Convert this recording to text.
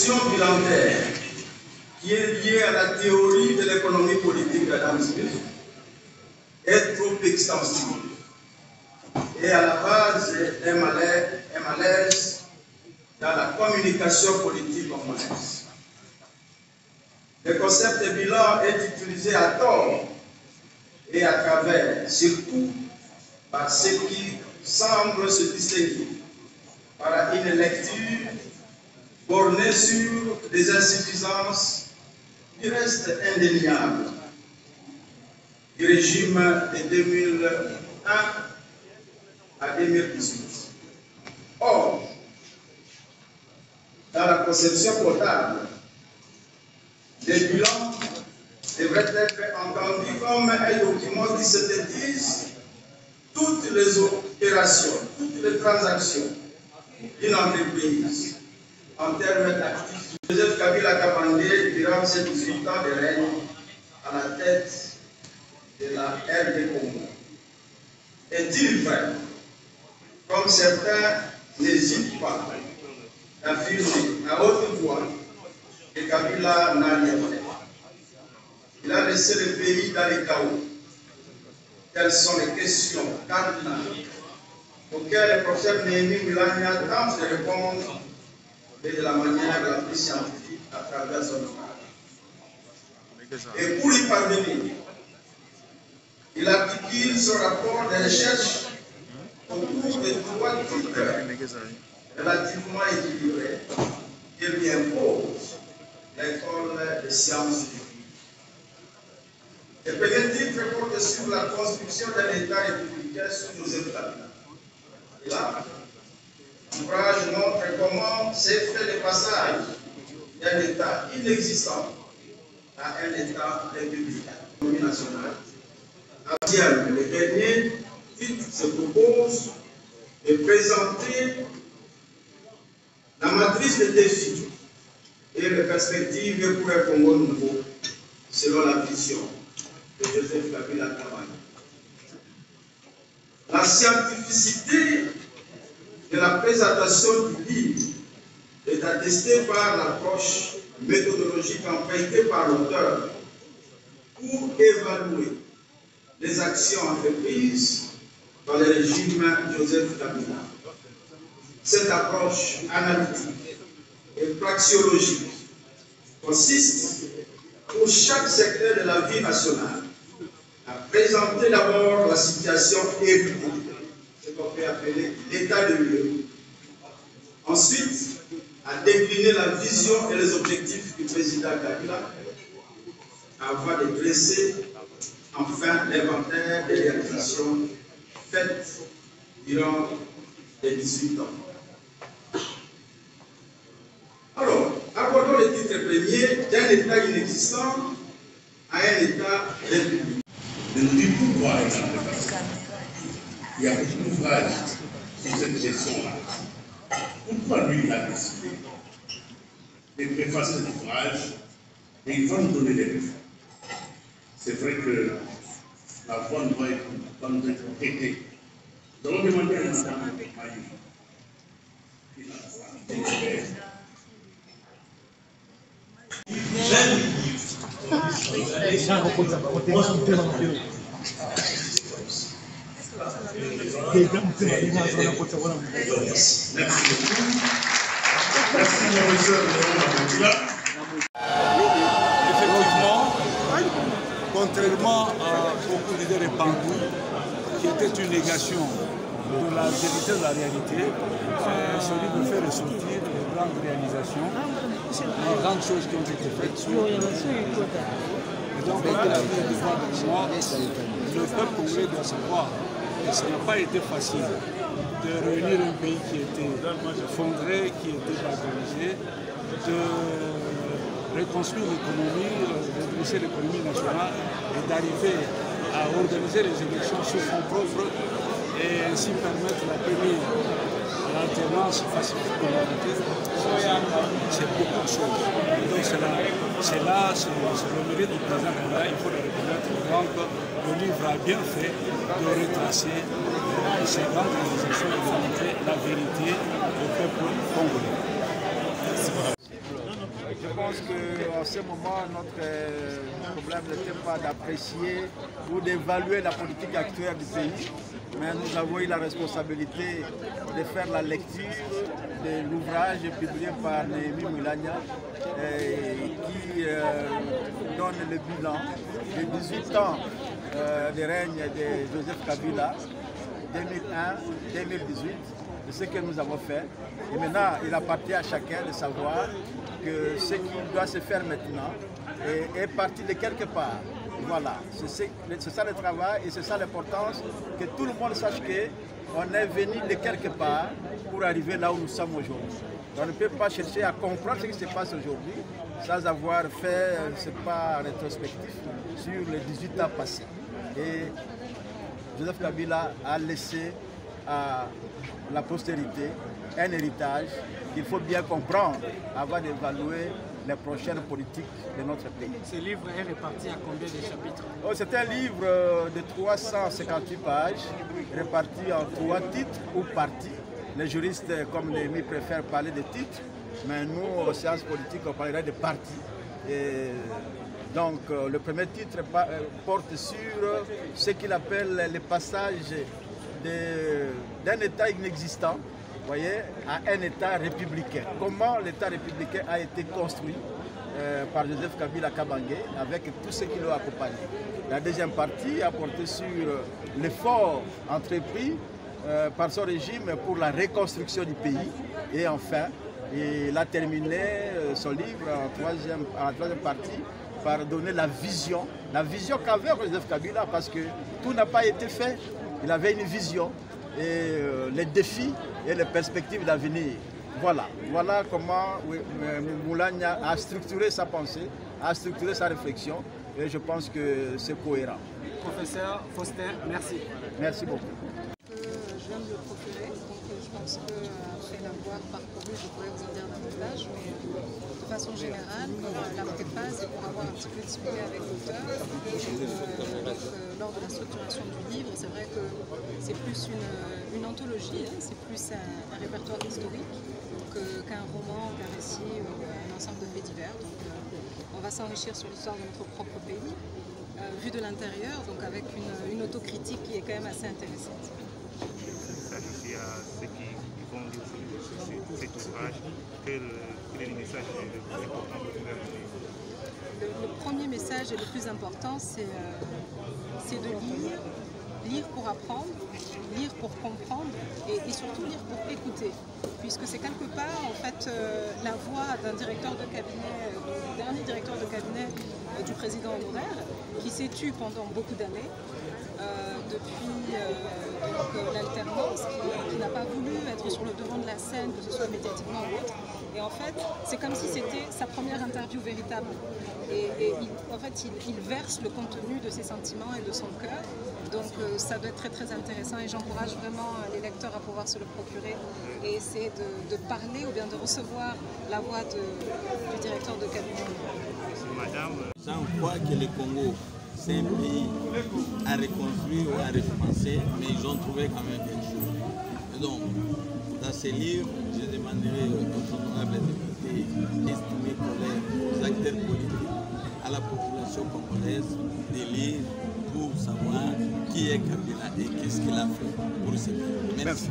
conception bilantaire qui est liée à la théorie de l'économie politique d'Adam Smith est trop extensive et à la base un malaise dans la communication politique congolaise. Le concept de bilan est utilisé à tort et à travers, surtout par ceux qui semblent se distinguer par une lecture bornée sur des insuffisances qui restent indéniables du régime de 2001 à 2018. Or, dans la conception comptable, les bilans devraient être entendus comme un document qui synthétise toutes les opérations, toutes les transactions d'une entreprise en termes d'actifs. Joseph Kabila Kabandé, durant ses 18 ans de règne à la tête de la RD Congo, est-il vrai, comme certains n'hésitent pas d'affirmer à haute voix que Kabila n'a rien fait? Il a laissé le pays dans les chaos. Quelles sont les questions cardinales auxquelles le professeur Néhémie Milania tente de répondre et de la manière la plus scientifique à travers son ouvrage. Et pour y parvenir, il articule son rapport de recherche autour de 3 titres relativement équilibrés qui lui impose l'école des sciences du vie. Le premier titre porte sur la construction d'un État républicain sous Joseph Kabila. Et là, l'ouvrage montre comment s'est fait le passage d'un État inexistant à un État républicain. L'économie nationale. Le dernier titre se propose de présenter la matrice des défis et les perspectives pour un Congo nouveau, selon la vision de Joseph Kabila Kabange. La scientificité de la présentation du livre est attestée par l'approche méthodologique empruntée par l'auteur pour évaluer les actions entreprises par le régime Joseph Kabila. Cette approche analytique et praxiologique consiste pour chaque secteur de la vie nationale à présenter d'abord la situation héritée, ce qu'on peut appeler l'état de lieu. Ensuite, à décliner la vision et les objectifs du président Kabila avant de dresser enfin l'inventaire des réalisations faites durant les 18 ans. Alors, abordons le titre premier d'un État inexistant à un État républicain. Je nous dis pourquoi il y a beaucoup d'ouvrages sur cette question-là. Pourquoi lui il a décidé de préfacer cet ouvrage et il va nous donner des preuves. C'est vrai que la voix va nous être prêtée. Nous allons demander à Mme Maï. Effectivement, contrairement à beaucoup d'idées répandues, qui était une négation de la vérité de la réalité, celui de faire ressortir les grandes réalisations, les grandes choses qui ont été faites. Et donc, devant de moi, le peuple congolais doit savoir que ce n'a pas été facile de réunir un pays qui était effondré, qui était balkanisé, de reconstruire l'économie, redresser l'économie nationale et d'arriver à organiser les élections sous fonds propres et ainsi permettre la première l'alternance pacifique de la vie. C'est beaucoup de choses. Et donc c'est le mérite du président Kabila, il faut le reconnaître. Donc le livre a bien fait de retracer ces grandes réalisations et de montrer la vérité au peuple congolais. pense qu'en ce moment, notre problème n'était pas d'apprécier ou d'évaluer la politique actuelle du pays, mais nous avons eu la responsabilité de faire la lecture de l'ouvrage publié par Néhémie Moulagna qui donne le bilan de 18 ans de règne de Joseph Kabila, 2001-2018, de ce que nous avons fait. Et maintenant, il appartient à chacun de savoir que ce qui doit se faire maintenant est parti de quelque part. Voilà, c'est ça le travail et c'est ça l'importance, que tout le monde sache qu'on est venu de quelque part pour arriver là où nous sommes aujourd'hui. On ne peut pas chercher à comprendre ce qui se passe aujourd'hui sans avoir fait ce pas rétrospectif sur les 18 ans passés. Et Joseph Kabila a laissé à la postérité un héritage qu'il faut bien comprendre avant d'évaluer les prochaines politiques de notre pays. Ce livre est réparti à combien de chapitres? C'est un livre de 358 pages, réparti en 3 titres ou parties. Les juristes, comme Néhémie, préfèrent parler de titres, mais nous, aux sciences politiques, on parlerait de parties. Et donc, le premier titre porte sur ce qu'il appelle le passage d'un État inexistant, voyez, à un État républicain. Comment l'État républicain a été construit par Joseph Kabila Kabange avec tout ce qui l'a accompagné. La deuxième partie a porté sur l'effort entrepris par son régime pour la reconstruction du pays. Et enfin, il a terminé son livre en troisième partie par donner la vision qu'avait Joseph Kabila, parce que tout n'a pas été fait. Il avait une vision et les défis et les perspectives d'avenir. Voilà comment Moulagna a structuré sa pensée, a structuré sa réflexion, et je pense que c'est cohérent. Professeur Foster, merci. Merci beaucoup. Je viens de le procurer, donc je pense qu'après l'avoir parcouru, je pourrais vous en dire davantage, mais de façon générale, la préface, c'est pour avoir un petit peu discuté avec l'auteur. Lors de la structuration du livre, c'est vrai que c'est plus une anthologie, hein, c'est plus un répertoire historique qu'un roman, qu'un récit ou un ensemble de faits divers. Donc on va s'enrichir sur l'histoire de notre propre pays, vu de l'intérieur, donc avec une autocritique qui est quand même assez intéressante. Ça aussi à ceux qui vont lire cet ouvrage, quel est le message le plus important que vous avez donné? Le premier message et le plus important, c'est de lire pour apprendre, lire pour comprendre et surtout lire pour écouter. Puisque c'est quelque part en fait la voix d'un directeur de cabinet, du dernier directeur de cabinet du président honoraire, qui s'est tu pendant beaucoup d'années, depuis l'alternance, qui n'a pas voulu être sur le devant de la scène, que ce soit médiatiquement ou autre. Et en fait, c'est comme si c'était sa première interview véritable. Et en fait, il verse le contenu de ses sentiments et de son cœur. Donc ça doit être très très intéressant et j'encourage vraiment les lecteurs à pouvoir se le procurer et essayer de parler ou bien de recevoir la voix du directeur de cabinet. J'en crois que le Congo, c'est un pays à reconstruire ou à recommencer, mais ils ont trouvé quand même quelque chose. Et donc, dans ces livres, je demanderai aux honorables députés, estimés collègues, aux acteurs politiques, à la population congolaise de lire pour savoir qui est Kabila et qu'est-ce qu'il a fait pour ce pays. Merci.